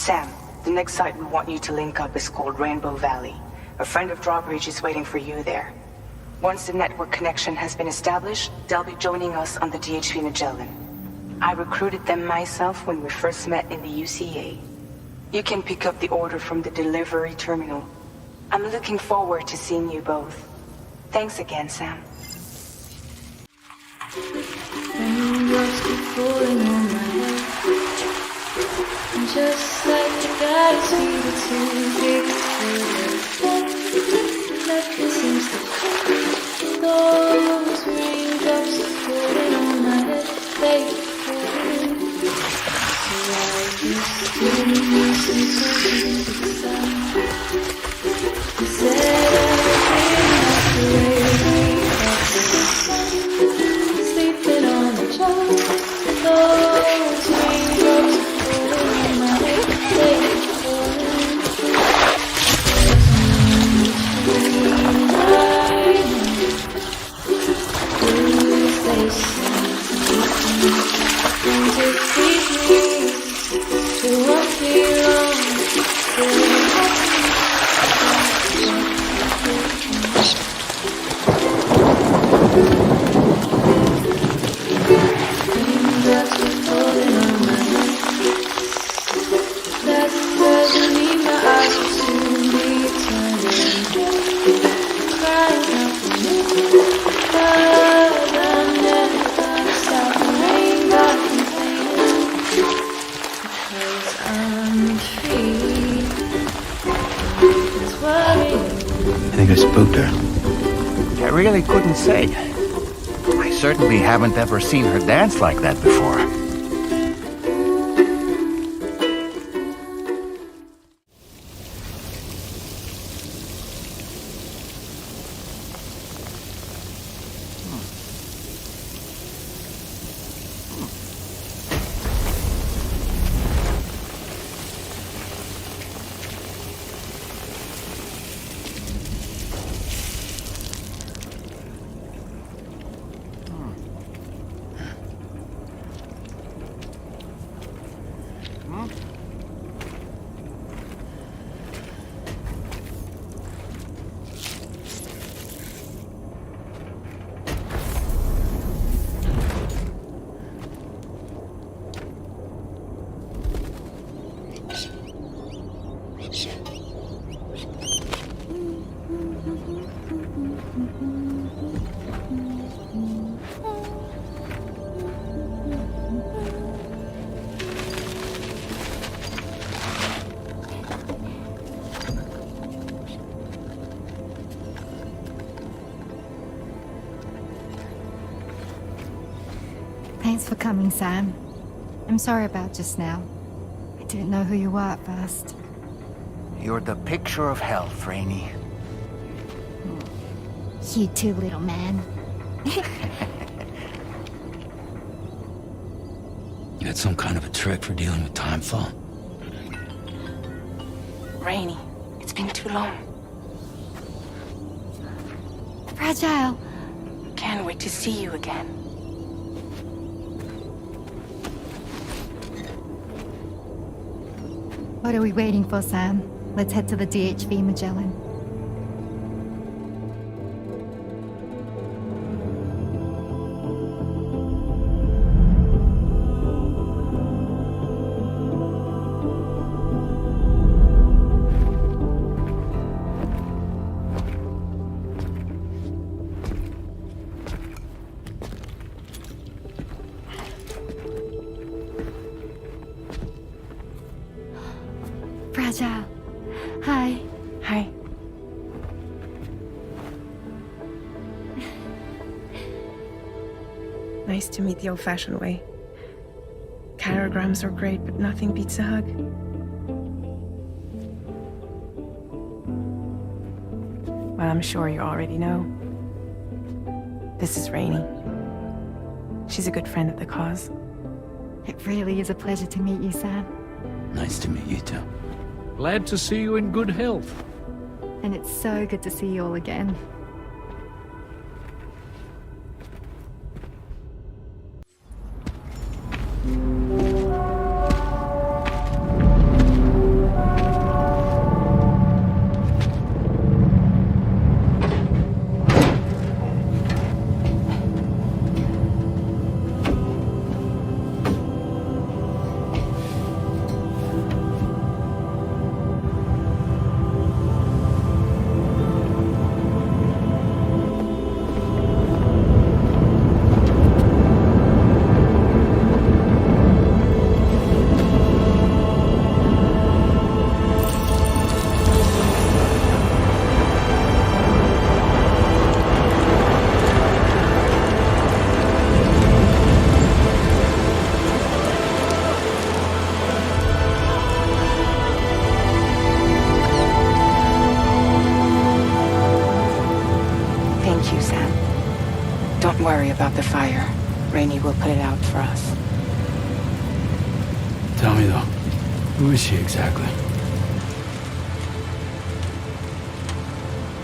Sam, the next site we want you to link up is called Rainbow Valley. A friend of Drawbridge is waiting for you there. Once the network connection has been established, they'll be joining us on the DHV Magellan. I recruited them myself when we first met in the UCA. You can pick up the order from the delivery terminal. I'm looking forward to seeing you both. Thanks again, Sam. Raindrops keep falling on my head, and just like the galaxy, the too big for their bed. Nothing seems to fit. Those raindrops keep falling on my head, they keep falling. So I just give me some confidence to the sun. Instead of being off the way off the sun, sleeping on the job. Those raindrops are falling on my head, they keep falling. I think I spooked her. I really couldn't say. I certainly haven't ever seen her dance like that before. Thanks for coming, Sam. I'm sorry about just now. I didn't know who you were at first. You're the picture of health, Rainey. You too, little man. You had some kind of a trick for dealing with timefall? Rainey, it's been too long. Fragile. Can't wait to see you again. What are we waiting for, Sam? Let's head to the DHV Magellan. Fragile. Hi. Hi. Nice to meet the old-fashioned way. Carograms are great, but nothing beats a hug. Well, I'm sure you already know. This is Rainey. She's a good friend of the cause. It really is a pleasure to meet you, Sam. Nice to meet you too. Glad to see you in good health. And it's so good to see you all again. worry about the fire. Rainey will put it out for us. Tell me though, who is she exactly?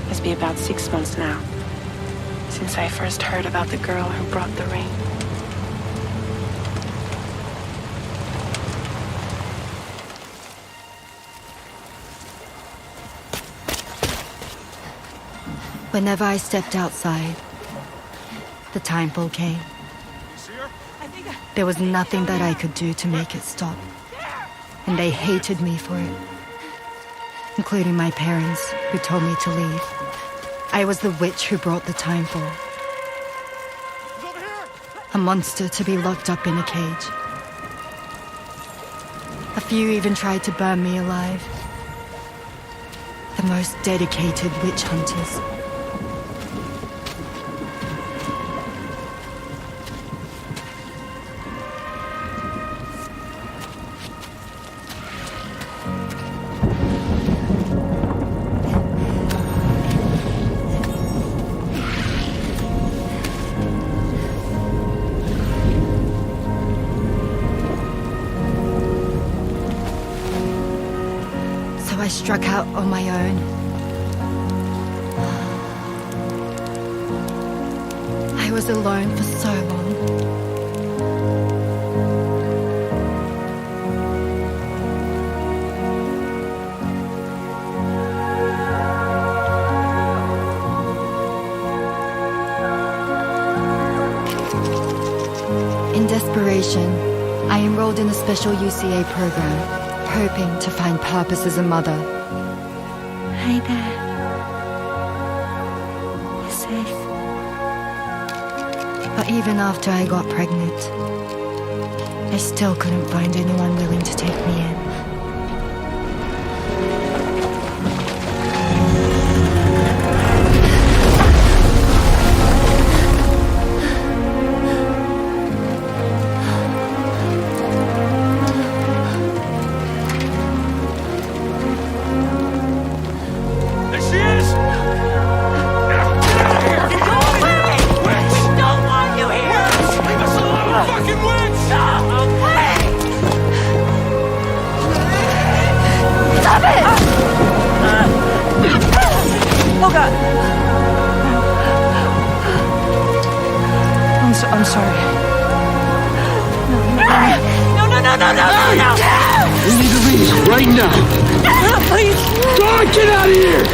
It's been about 6 months now, since I first heard about the girl who brought the rain. Whenever I stepped outside, the timefall came. There was nothing that I could do to make it stop. And they hated me for it. Including my parents, who told me to leave. I was the witch who brought the timefall. A monster to be locked up in a cage. A few even tried to burn me alive. The most dedicated witch hunters. I struck out on my own. I was alone for so long. In desperation, I enrolled in a special UCA program. Hoping to find purpose as a mother. Hi there. You're safe. But even after I got pregnant, I still couldn't find anyone willing to take me in. I'm sorry. No. We need to leave right now. Please. God, get out of here!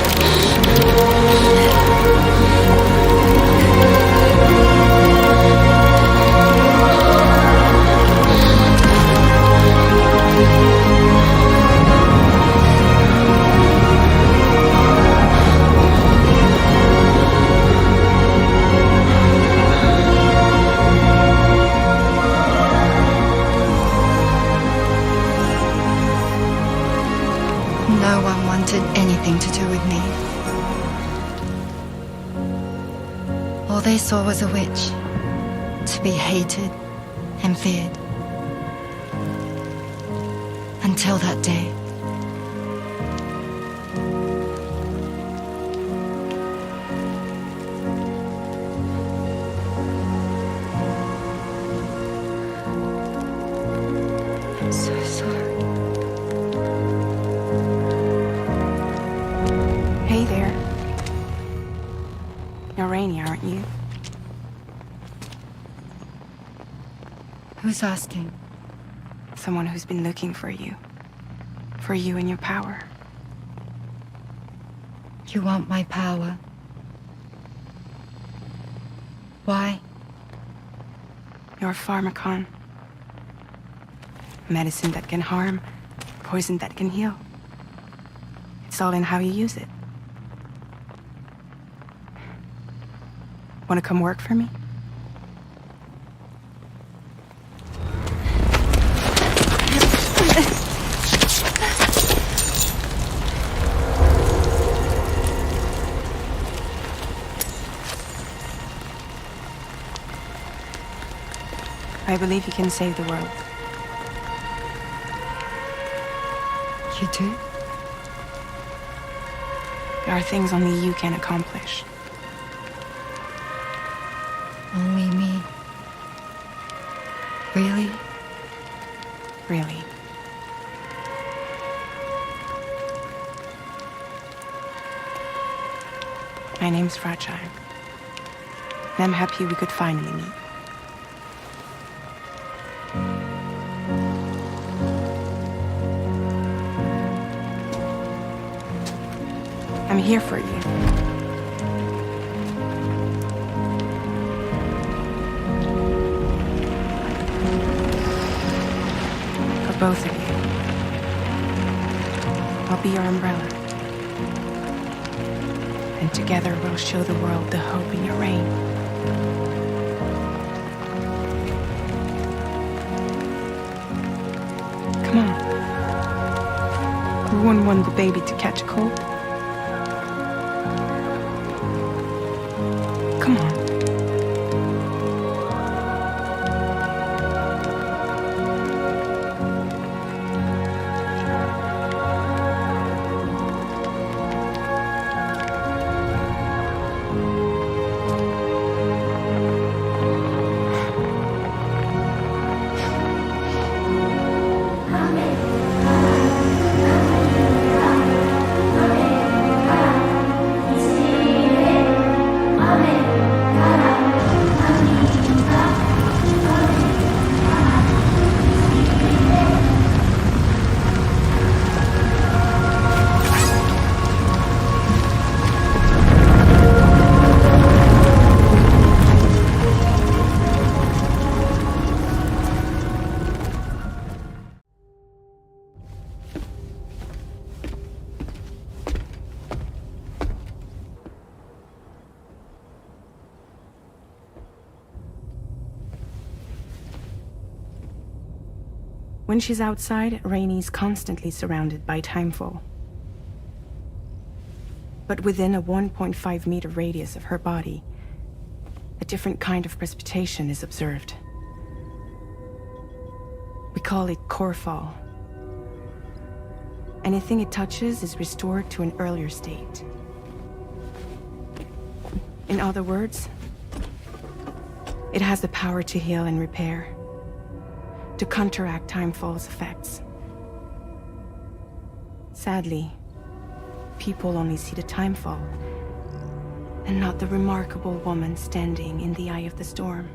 No one wanted anything to do with me. All they saw was a witch, to be hated and feared. Until that day. I'm so sorry. Hey there. You're Rainey, aren't you? Who's asking? Someone who's been looking for you. For you and your power. You want my power? Why? You're a pharmacon. Medicine that can harm, poison that can heal. It's all in how you use it. Want to come work for me? I believe you can save the world. You do? There are things only you can accomplish. Only me. Really? Really. My name's Fragile. And I'm happy we could finally meet. I'm here for you. For both of you. I'll be your umbrella. And together we'll show the world the hope in your reign. Come on. Who wouldn't want the baby to catch a cold? Come on. When she's outside, Rainey's constantly surrounded by timefall. But within a 1.5-meter radius of her body, a different kind of precipitation is observed. We call it core fall. Anything it touches is restored to an earlier state. In other words, it has the power to heal and repair, to counteract timefall's effects. Sadly, people only see the timefall, and not the remarkable woman standing in the eye of the storm.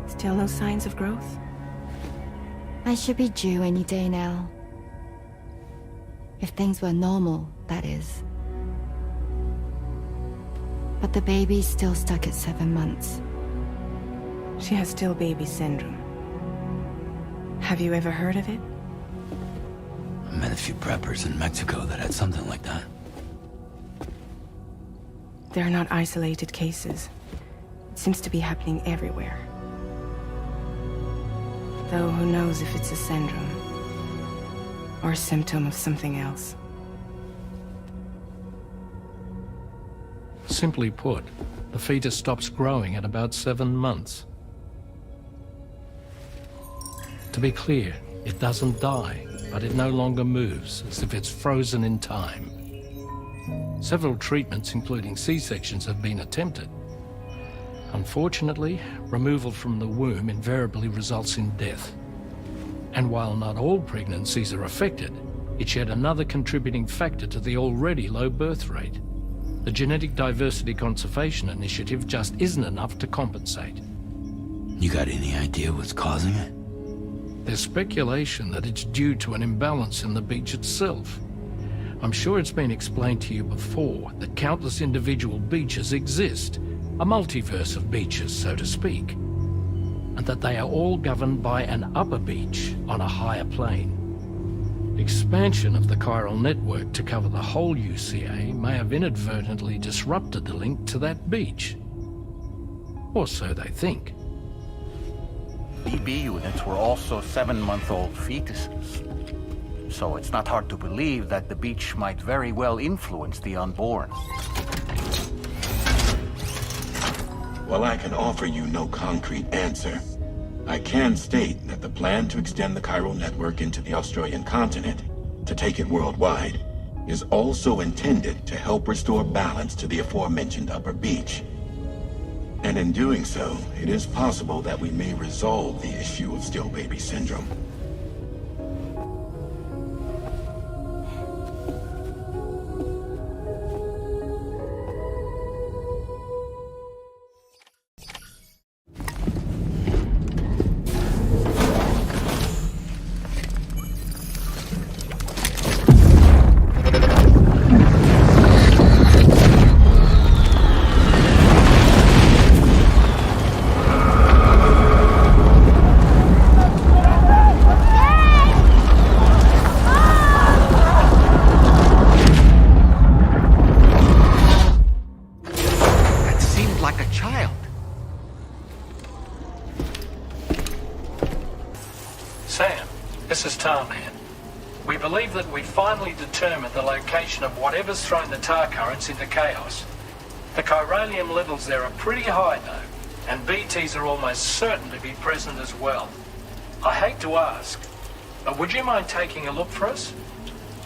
Still no signs of growth? I should be due any day now. If things were normal, that is. But the baby's still stuck at 7 months. She has still baby syndrome. Have you ever heard of it? I met a few preppers in Mexico that had something like that. They're not isolated cases. It seems to be happening everywhere. Though who knows if it's a syndrome or a symptom of something else. Simply put, the fetus stops growing at about 7 months. To be clear, it doesn't die, but it no longer moves, as if it's frozen in time. Several treatments, including C-sections, have been attempted. Unfortunately, removal from the womb invariably results in death. And while not all pregnancies are affected, it's yet another contributing factor to the already low birth rate. The Genetic Diversity Conservation Initiative just isn't enough to compensate. You got any idea what's causing it? There's speculation that it's due to an imbalance in the beach itself. I'm sure it's been explained to you before that countless individual beaches exist, a multiverse of beaches, so to speak, and that they are all governed by an upper beach on a higher plane. Expansion of the chiral network to cover the whole UCA may have inadvertently disrupted the link to that beach. Or so they think. BB units were also 7-month-old fetuses. So it's not hard to believe that the beach might very well influence the unborn. While I can offer you no concrete answer, I can state that the plan to extend the chiral network into the Australian continent, to take it worldwide, is also intended to help restore balance to the aforementioned upper beach. And in doing so, it is possible that we may resolve the issue of still baby syndrome. Sam, this is Tarman. We believe that we finally determined the location of whatever's thrown the tar currents into chaos. The chironium levels there are pretty high though, and BTs are almost certain to be present as well. I hate to ask, but would you mind taking a look for us?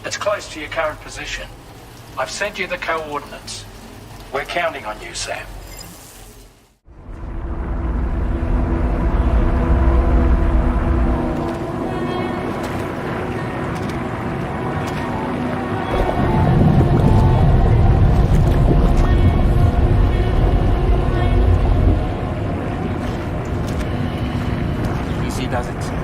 It's close to your current position. I've sent you the coordinates. We're counting on you, Sam. Easy does it.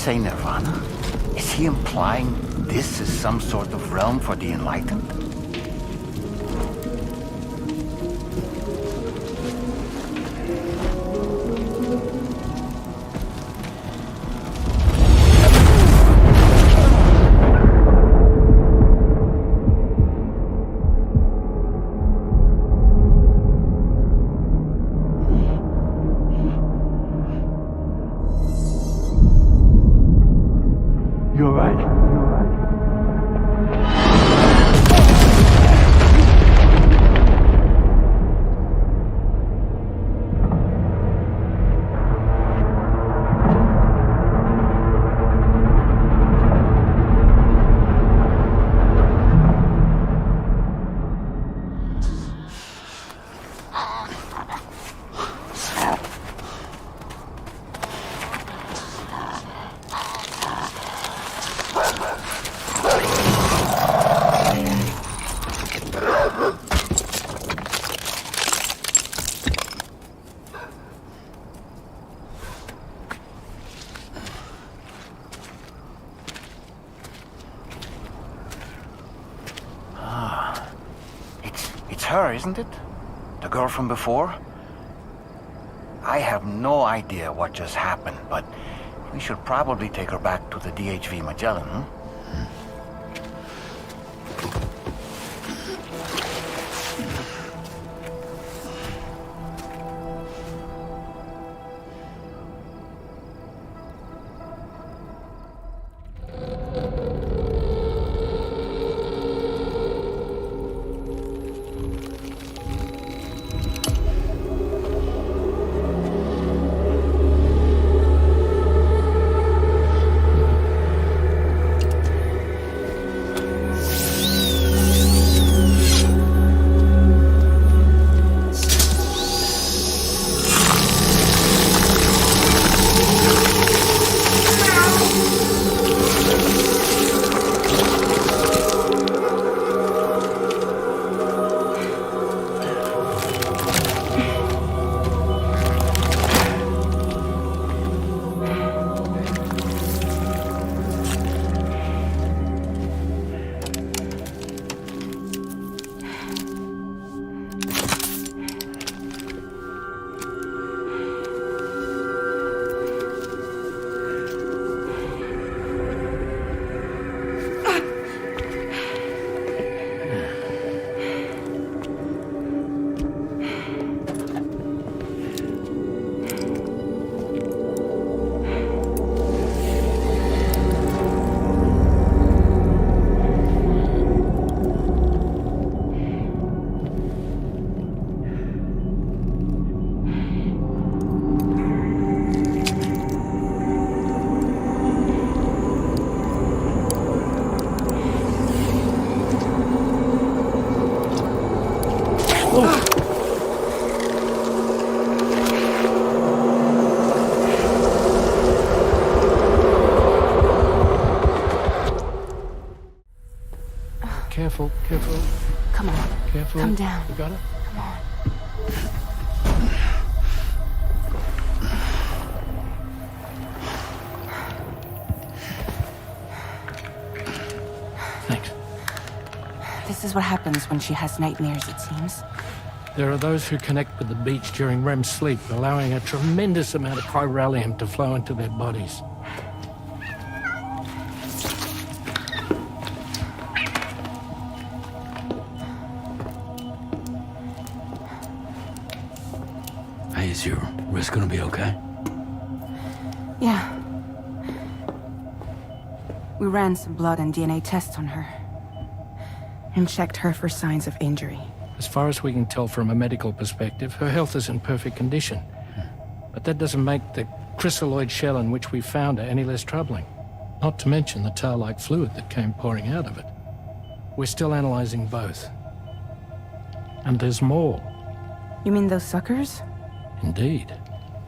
say nirvana? Is he implying this is some sort of realm for the enlightened? You're right. It's her, isn't it? The girl from before? I have no idea what just happened, but we should probably take her back to the DHV Magellan, huh? Careful, careful, Come on. careful. Come down. You got it? Come on. Thanks. This is what happens when she has nightmares, it seems. There are those who connect with the beach during REM sleep, allowing a tremendous amount of chiralium to flow into their bodies. Hey, is your wrist gonna be okay? Yeah. We ran some blood and DNA tests on her. And checked her for signs of injury. As far as we can tell from a medical perspective, her health is in perfect condition. But that doesn't make the chrysaloid shell in which we found her any less troubling. Not to mention the tar-like fluid that came pouring out of it. We're still analyzing both. And there's more. You mean those suckers? Indeed.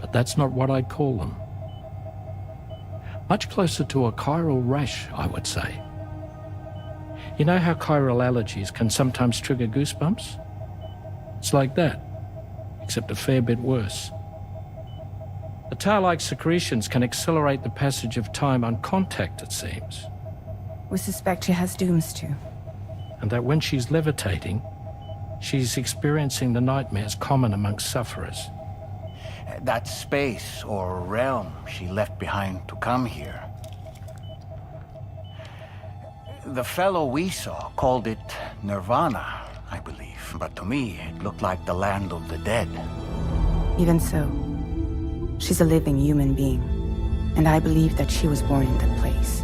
But that's not what I'd call them. Much closer to a chiral rash, I would say. You know how chiral allergies can sometimes trigger goosebumps? It's like that, except a fair bit worse. The tar-like secretions can accelerate the passage of time on contact, it seems. We suspect she has dooms too. And that when she's levitating, she's experiencing the nightmares common amongst sufferers. That space or realm she left behind to come here. The fellow we saw called it Nirvana, I believe. But to me, it looked like the land of the dead. Even so, she's a living human being. And I believe that she was born in that place.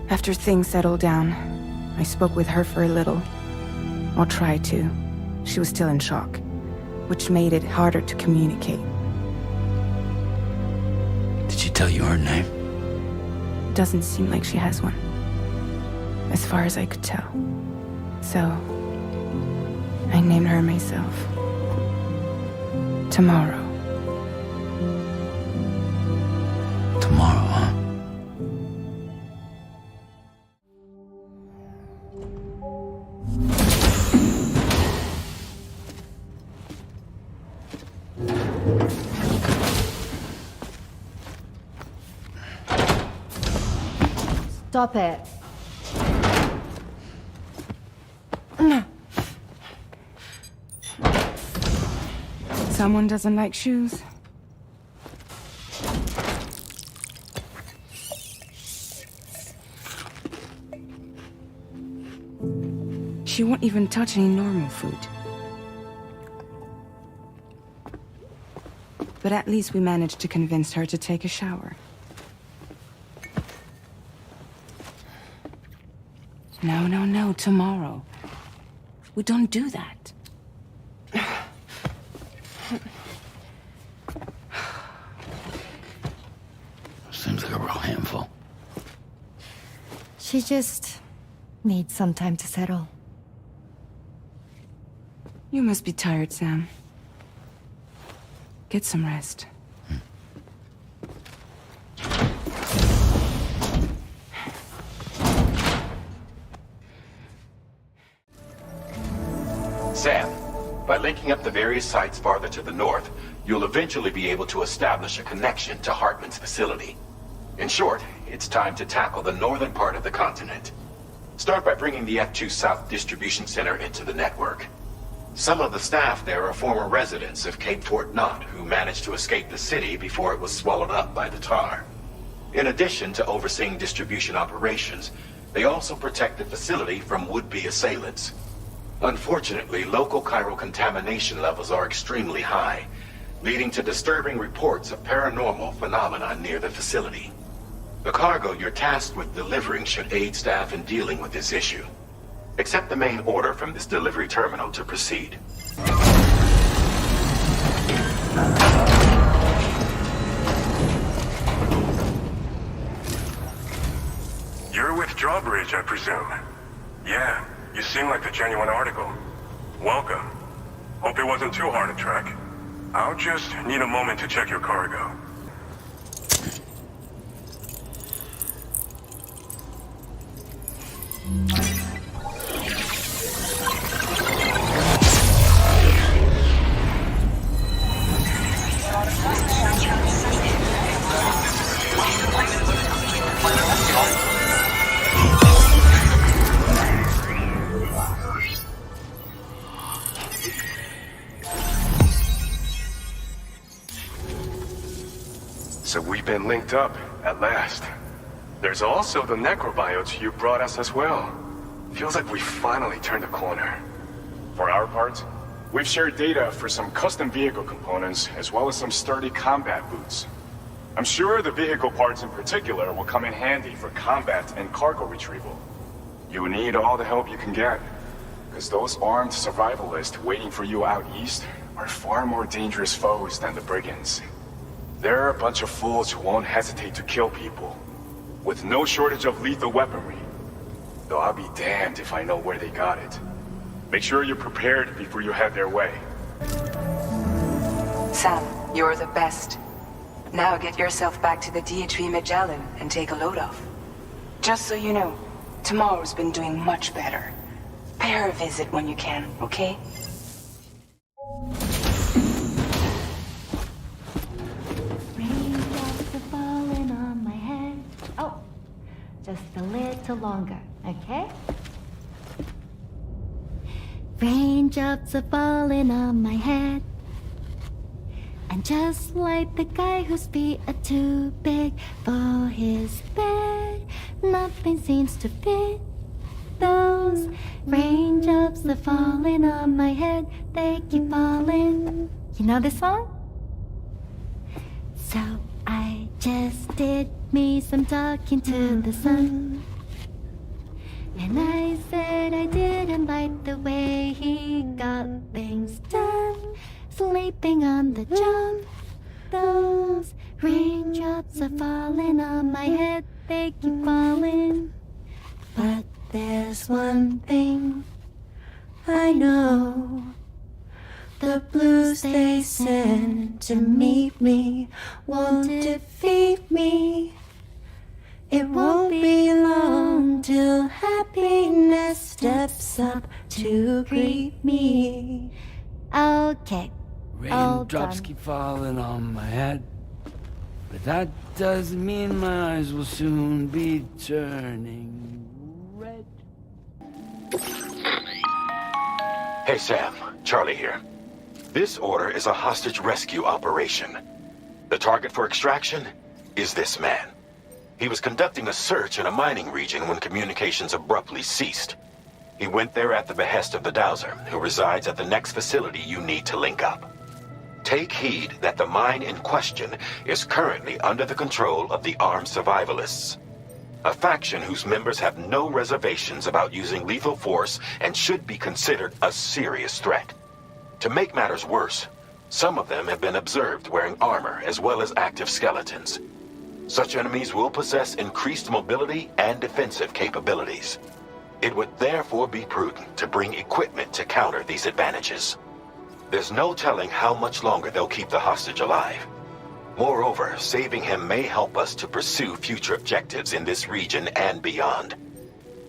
After things settled down, I spoke with her for a little. Or tried to. She was still in shock, which made it harder to communicate. Did she tell you her name? Doesn't seem like she has one. As far as I could tell. So, I named her myself. Tomorrow. Tomorrow, huh? Stop it. Someone doesn't like shoes. She won't even touch any normal food. But at least we managed to convince her to take a shower. No, tomorrow. We don't do that. Seems like a real handful. She just needs some time to settle. You must be tired, Sam. Get some rest. Sam, by linking up the various sites farther to the north, you'll eventually be able to establish a connection to Hartman's facility. In short, it's time to tackle the northern part of the continent. Start by bringing the F2 South Distribution Center into the network. Some of the staff there are former residents of Cape Fort Knot who managed to escape the city before it was swallowed up by the tar. In addition to overseeing distribution operations, they also protect the facility from would-be assailants. Unfortunately, local chiral contamination levels are extremely high, leading to disturbing reports of paranormal phenomena near the facility. The cargo you're tasked with delivering should aid staff in dealing with this issue. Accept the main order from this delivery terminal to proceed. You're with Drawbridge, I presume? Yeah, you seem like the genuine article. Welcome. Hope it wasn't too hard to track. I'll just need a moment to check your cargo. So we've been linked up, at last. There's also the necrobiotes you brought us as well. Feels like we finally turned a corner. For our part, we've shared data for some custom vehicle components, as well as some sturdy combat boots. I'm sure the vehicle parts in particular will come in handy for combat and cargo retrieval. You need all the help you can get, because those armed survivalists waiting for you out east are far more dangerous foes than the brigands. They're a bunch of fools who won't hesitate to kill people, with no shortage of lethal weaponry. Though I'll be damned if I know where they got it. Make sure you're prepared before you head their way. Sam, you're the best. Now get yourself back to the DHV Magellan and take a load off. Just so you know, tomorrow's been doing much better. Pay her a visit when you can, okay? Just a little longer, okay? Raindrops are falling on my head. And just like the guy whose feet are too big for his bed, nothing seems to fit. Those raindrops are falling on my head, they keep falling. You know this song? So I just did me some talking to the sun. And I said I didn't like the way he got things done. Sleeping on the job. Those raindrops are falling on my head, they keep falling. But there's one thing I know. The blues they send to meet me won't defeat me. It won't be long till happiness steps up to greet me. Okay. Raindrops keep falling on my head, but that doesn't mean my eyes will soon be turning red. Hey Sam, Charlie here. This order is a hostage rescue operation. The target for extraction is this man. He was conducting a search in a mining region when communications abruptly ceased. He went there at the behest of the Dowser, who resides at the next facility you need to link up. Take heed that the mine in question is currently under the control of the armed survivalists, a faction whose members have no reservations about using lethal force and should be considered a serious threat. To make matters worse, some of them have been observed wearing armor as well as active skeletons. Such enemies will possess increased mobility and defensive capabilities. It would therefore be prudent to bring equipment to counter these advantages. There's no telling how much longer they'll keep the hostage alive. Moreover, saving him may help us to pursue future objectives in this region and beyond.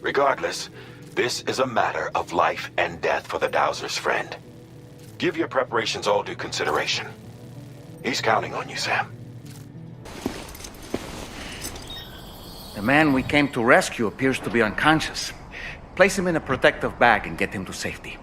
Regardless, this is a matter of life and death for the Dowser's friend. Give your preparations all due consideration. He's counting on you, Sam. The man we came to rescue appears to be unconscious. Place him in a protective bag and get him to safety.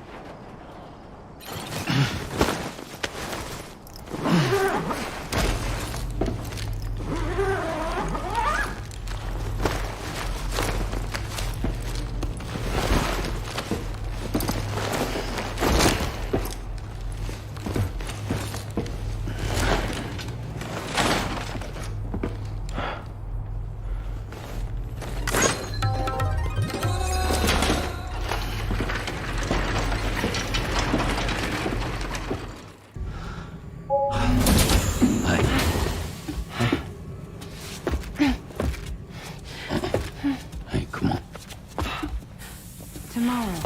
Hey, come on. Tomorrow.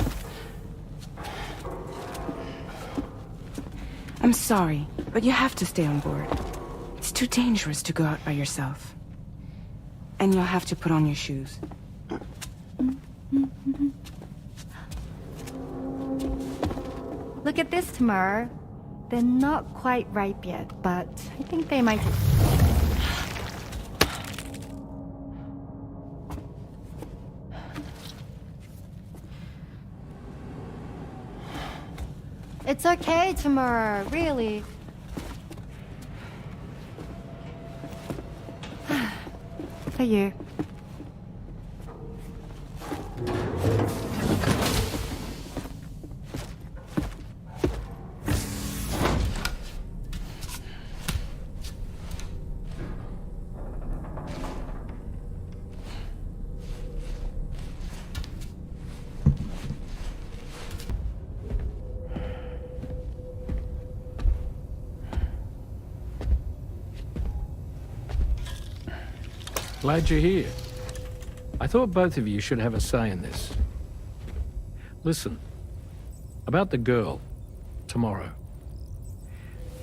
I'm sorry, but you have to stay on board. It's too dangerous to go out by yourself. And you'll have to put on your shoes. Look at this, Tamar. They're not quite ripe yet, but I think they might... It's okay, Tamara, really. For you. Glad you're here. I thought both of you should have a say in this. Listen, about the girl, tomorrow.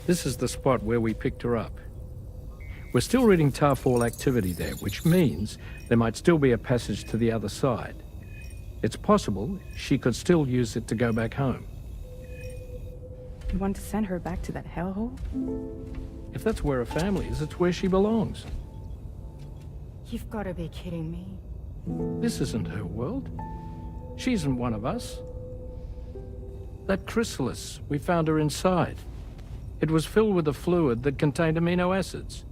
This is the spot where we picked her up. We're still reading Tarfall activity there, which means there might still be a passage to the other side. It's possible she could still use it to go back home. You want to send her back to that hellhole? If that's where her family is, it's where she belongs. You've got to be kidding me. This isn't her world. She isn't one of us. That chrysalis, we found her inside. It was filled with a fluid that contained amino acids.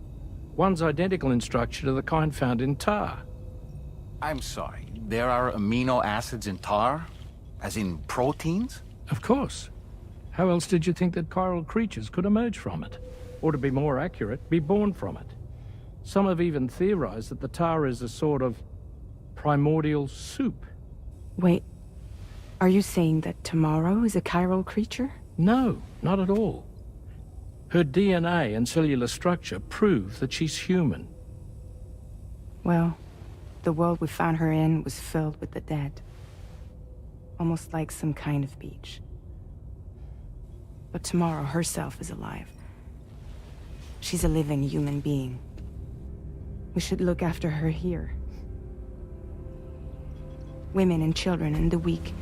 One's identical in structure to the kind found in tar. I'm sorry, there are amino acids in tar? As in proteins? Of course. How else did you think that chiral creatures could emerge from it? Or to be more accurate, be born from it? Some have even theorized that the tar is a sort of primordial soup. Wait, are you saying that Tomorrow is a chiral creature? No, not at all. Her DNA and cellular structure prove that she's human. Well, the world we found her in was filled with the dead. Almost like some kind of beach. But Tomorrow herself is alive. She's a living human being. We should look after her here. Women and children and the weak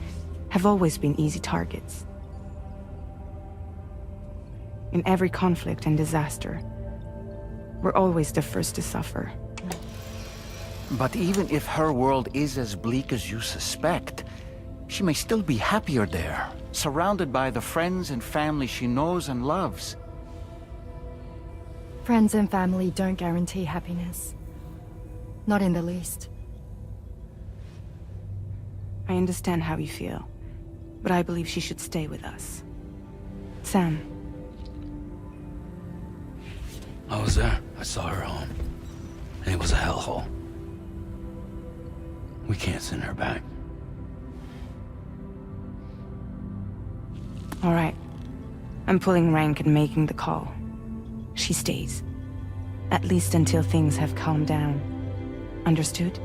have always been easy targets. In every conflict and disaster, we're always the first to suffer. But even if her world is as bleak as you suspect, she may still be happier there, surrounded by the friends and family she knows and loves. Friends and family don't guarantee happiness. Not in the least. I understand how you feel, but I believe she should stay with us. Sam. I was there. I saw her home. And it was a hellhole. We can't send her back. All right. I'm pulling rank and making the call. She stays. At least until things have calmed down. Understood?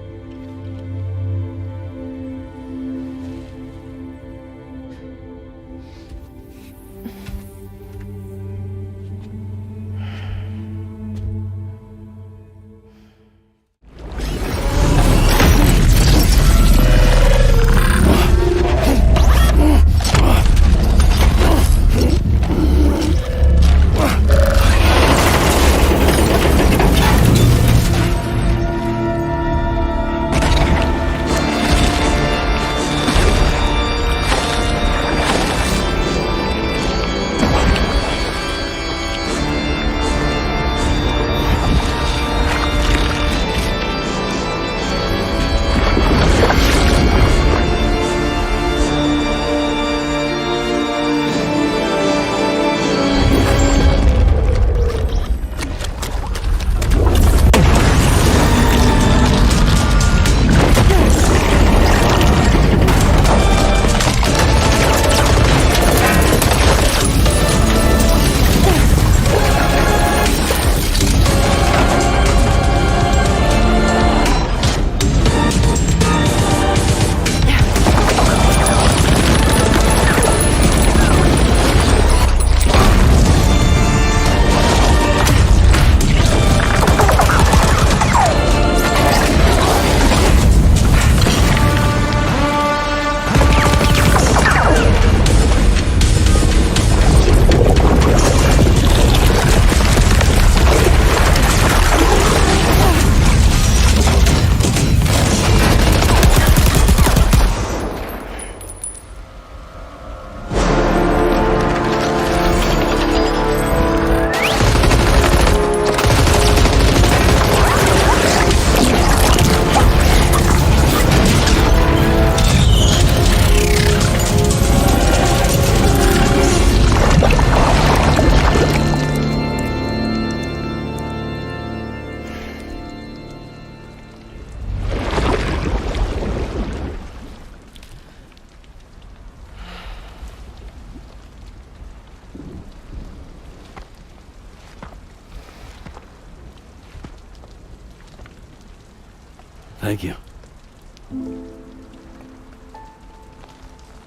Thank you.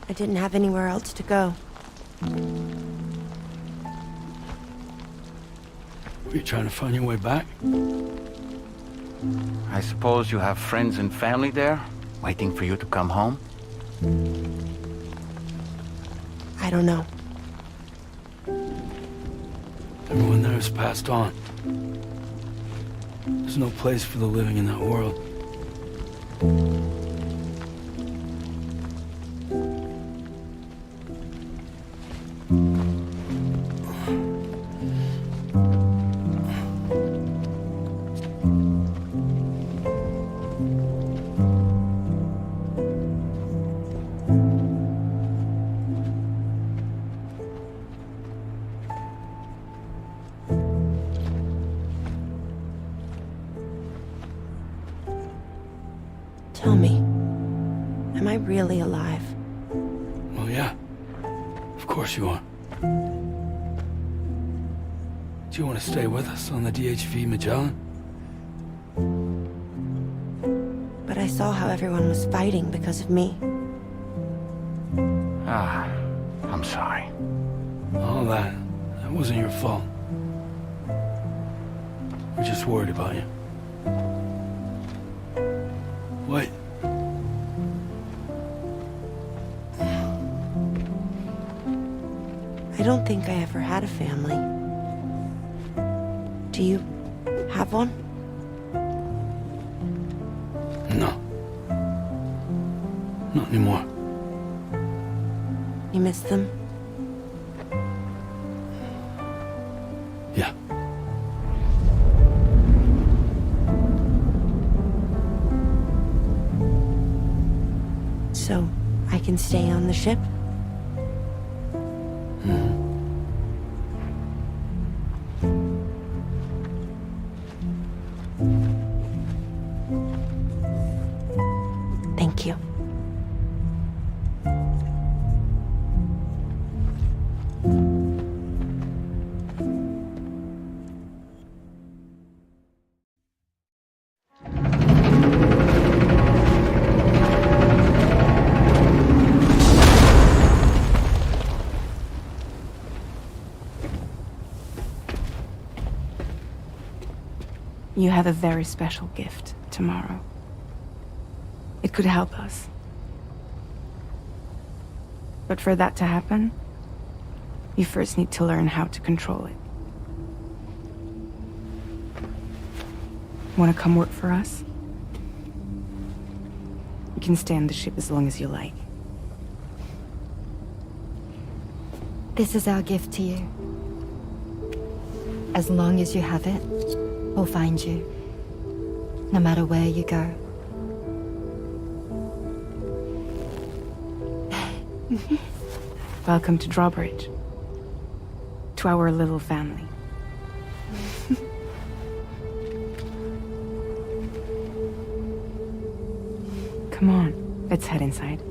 I didn't have anywhere else to go. Were you trying to find your way back? I suppose you have friends and family there, waiting for you to come home? I don't know. Everyone there has passed on. There's no place for the living in that world. Tell me, am I really alive? Well, yeah. Of course you are. Do you want to stay with us on the DHV Magellan? But I saw how everyone was fighting because of me. I'm sorry. All that wasn't your fault. We're just worried about you. Wait. I don't think I ever had a family. Do you have one? No. Not anymore. You miss them? Yeah. So, I can stay on the ship? Thank you. You have a very special gift tomorrow. It could help us. But for that to happen, you first need to learn how to control it. Want to come work for us? You can stay on the ship as long as you like. This is our gift to you. As long as you have it, we'll find you. No matter where you go. Welcome to Drawbridge. To our little family. Come on, let's head inside.